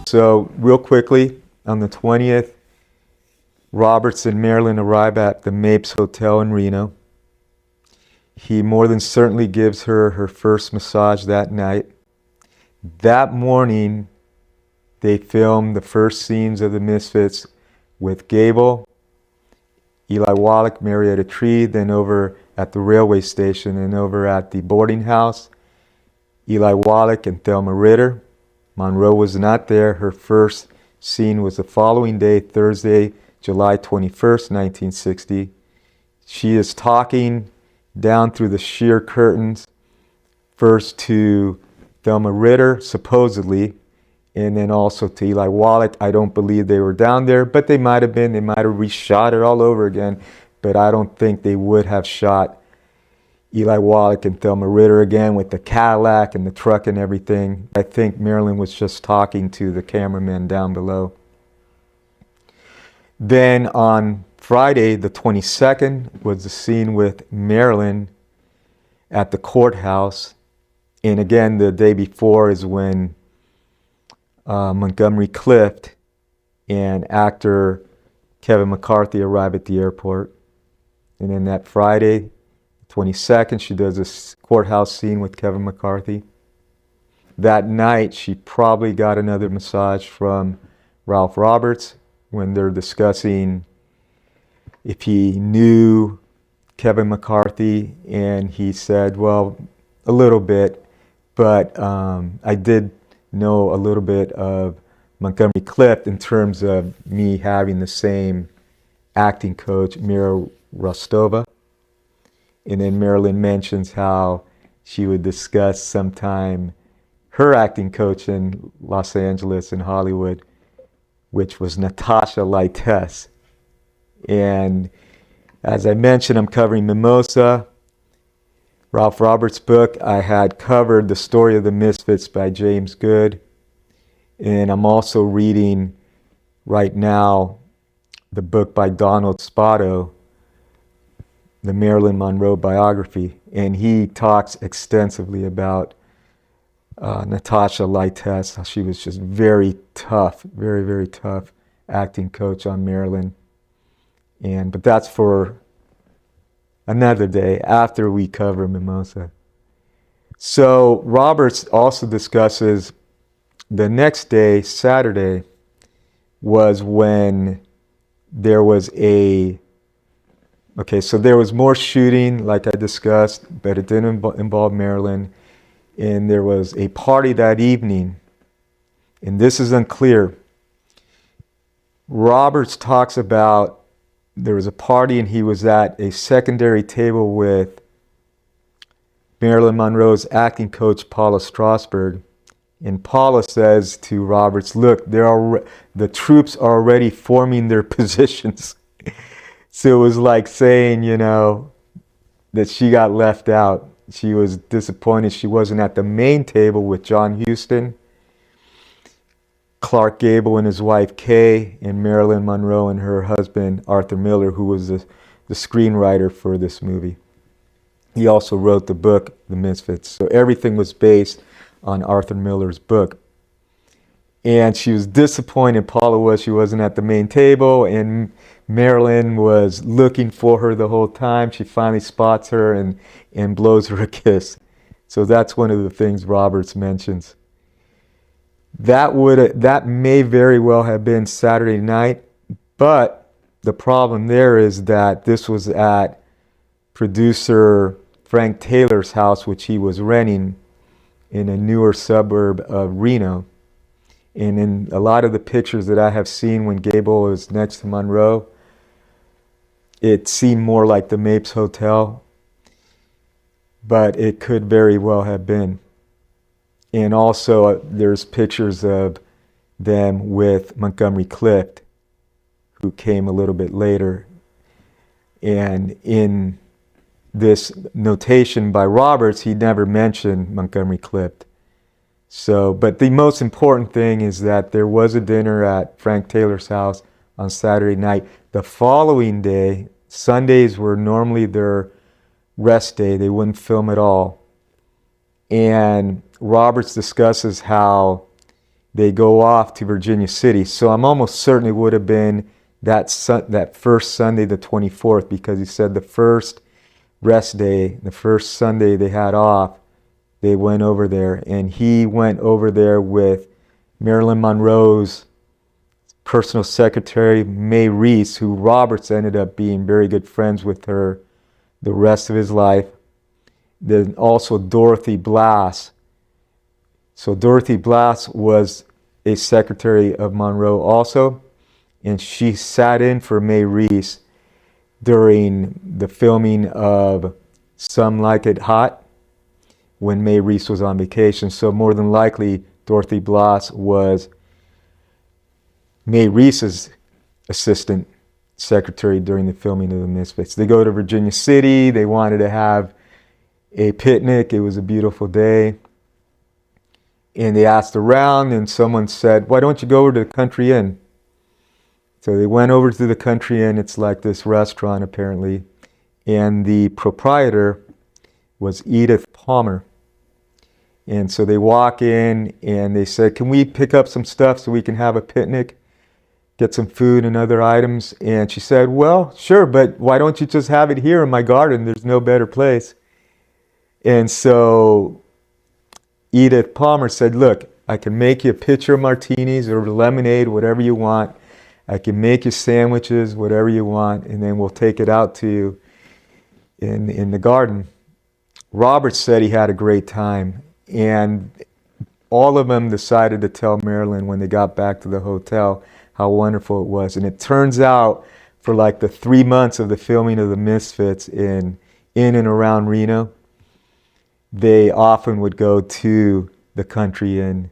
So real quickly, on the 20th, Roberts and Marilyn arrive at the Mapes Hotel in Reno. He more than certainly gives her her first massage that night. That morning, they film the first scenes of the Misfits with Gable, Eli Wallach, Marietta Tree, then over at the railway station and over at the boarding house, Eli Wallach and Thelma Ritter. Monroe was not there. Her first scene was the following day, Thursday, July 21st, 1960. She is talking down through the sheer curtains, first to Thelma Ritter, supposedly, and then also to Eli Wallach. I don't believe they were down there, but they might have been. They might have reshot it all over again, but I don't think they would have shot Eli Wallach and Thelma Ritter again with the Cadillac and the truck and everything. I think Marilyn was just talking to the cameraman down below. Then on Friday, the 22nd, was the scene with Marilyn at the courthouse. And again, the day before is when Montgomery Clift and actor Kevin McCarthy arrive at the airport. And then that Friday, 22nd, she does a courthouse scene with Kevin McCarthy. That night, she probably got another massage from Ralph Roberts when they're discussing if he knew Kevin McCarthy, and he said, well, a little bit, but I did know a little bit of Montgomery Clift in terms of me having the same acting coach, Mira Rostova. And then Marilyn mentions how she would discuss sometime her acting coach in Los Angeles and Hollywood, which was Natasha Lytess. And as I mentioned, I'm covering Mimosa, Ralph Roberts' book. I had covered The Story of the Misfits by James Good. And I'm also reading right now the book by Donald Spotto, the Marilyn Monroe biography, and he talks extensively about Natasha Lytess, how she was just very tough, very, very tough acting coach on Marilyn. But that's for another day after we cover Mimosa. So Roberts also discusses the next day, Saturday, was when there was so there was more shooting, like I discussed, but it didn't involve Marilyn. And there was a party that evening, and this is unclear. Roberts talks about there was a party and he was at a secondary table with Marilyn Monroe's acting coach, Paula Strasberg. And Paula says to Roberts, look, the troops are already forming their positions. So it was like saying, that she got left out. She was disappointed she wasn't at the main table with John Huston, Clark Gable and his wife Kay, and Marilyn Monroe and her husband Arthur Miller, who was the screenwriter for this movie. He also wrote the book, The Misfits. So everything was based on Arthur Miller's book. And she was disappointed, Paula was, she wasn't at the main table, and Marilyn was looking for her the whole time. She finally spots her and blows her a kiss. So that's one of the things Roberts mentions. That may very well have been Saturday night, but the problem there is that this was at producer Frank Taylor's house, which he was renting in a newer suburb of Reno. And in a lot of the pictures that I have seen when Gable was next to Monroe, it seemed more like the Mapes Hotel, but it could very well have been. And also there's pictures of them with Montgomery Clift, who came a little bit later. And in this notation by Roberts, he never mentioned Montgomery Clift. So, but the most important thing is that there was a dinner at Frank Taylor's house on Saturday night. The following day, Sundays were normally their rest day. They wouldn't film at all. And Roberts discusses how they go off to Virginia City. So I'm almost certain it would have been that first Sunday, the 24th, because he said the first rest day, the first Sunday they had off, they went over there. And he went over there with Marilyn Monroe's personal secretary, Mae Reese, who Roberts ended up being very good friends with her the rest of his life. Then also Dorothy Blass. So Dorothy Blass was a secretary of Monroe also, and she sat in for Mae Reese during the filming of Some Like It Hot when Mae Reese was on vacation. So more than likely, Dorothy Blass was Mae Reese's assistant secretary during the filming of The Misfits. They go to Virginia City. They wanted to have a picnic. It was a beautiful day. And they asked around, and someone said, "Why don't you go over to the Country Inn?" So they went over to the Country Inn. It's like this restaurant, apparently. And the proprietor was Edith Palmer. And so they walk in, and they said, "Can we pick up some stuff so we can have a picnic? Get some food and other items?" And she said, "Well, sure, but why don't you just have it here in my garden? There's no better place." And so Edith Palmer said, "Look, I can make you a pitcher of martinis or lemonade, whatever you want. I can make you sandwiches, whatever you want, and then we'll take it out to you in the garden." Roberts said he had a great time, and all of them decided to tell Marilyn when they got back to the hotel how wonderful it was. And it turns out for like the 3 months of the filming of The Misfits in and around Reno, they often would go to the Country Inn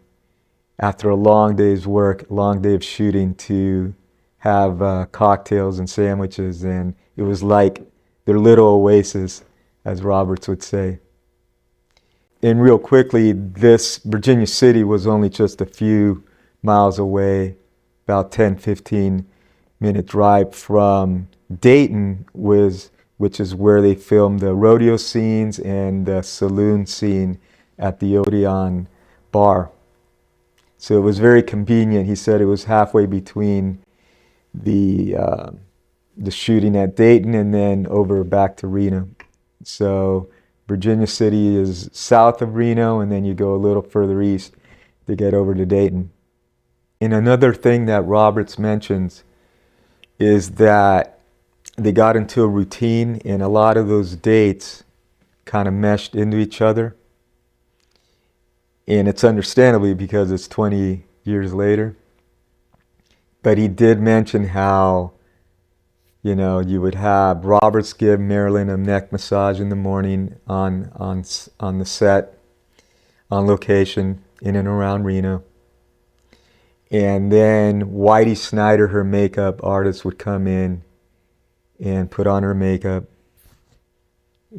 after a long day's work, a long day of shooting, to have cocktails and sandwiches. And it was like their little oasis, as Roberts would say. And real quickly, this Virginia City was only just a few miles away, about 10-15 minute drive from Dayton, which is where they filmed the rodeo scenes and the saloon scene at the Odeon bar. So it was very convenient. He said it was halfway between the shooting at Dayton and then over back to Reno. So Virginia City is south of Reno, and then you go a little further east to get over to Dayton. And another thing that Roberts mentions is that they got into a routine, and a lot of those dates kind of meshed into each other. And it's understandably because it's 20 years later. But he did mention how, you would have Roberts give Marilyn a neck massage in the morning on the set, on location, in and around Reno. And then Whitey Snyder, her makeup artist, would come in and put on her makeup.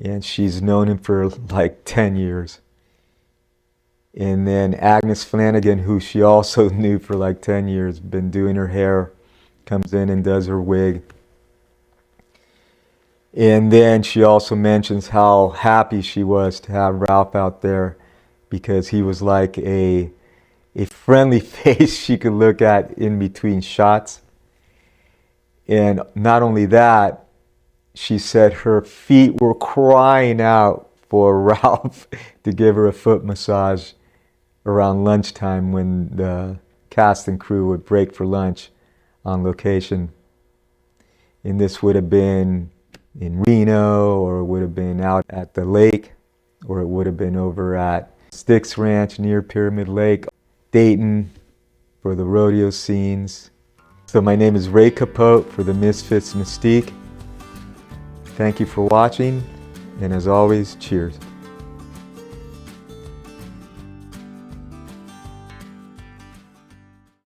And she's known him for like 10 years. And then Agnes Flanagan, who she also knew for like 10 years, been doing her hair, comes in and does her wig. And then she also mentions how happy she was to have Ralph out there, because he was like a friendly face she could look at in between shots. And not only that, she said her feet were crying out for Ralph to give her a foot massage around lunchtime when the cast and crew would break for lunch on location. And this would have been in Reno, or it would have been out at the lake, or it would have been over at Styx Ranch near Pyramid Lake, Dayton for the rodeo scenes. So my name is Ray Capote for The Misfits Mystique. Thank you for watching, and as always, cheers.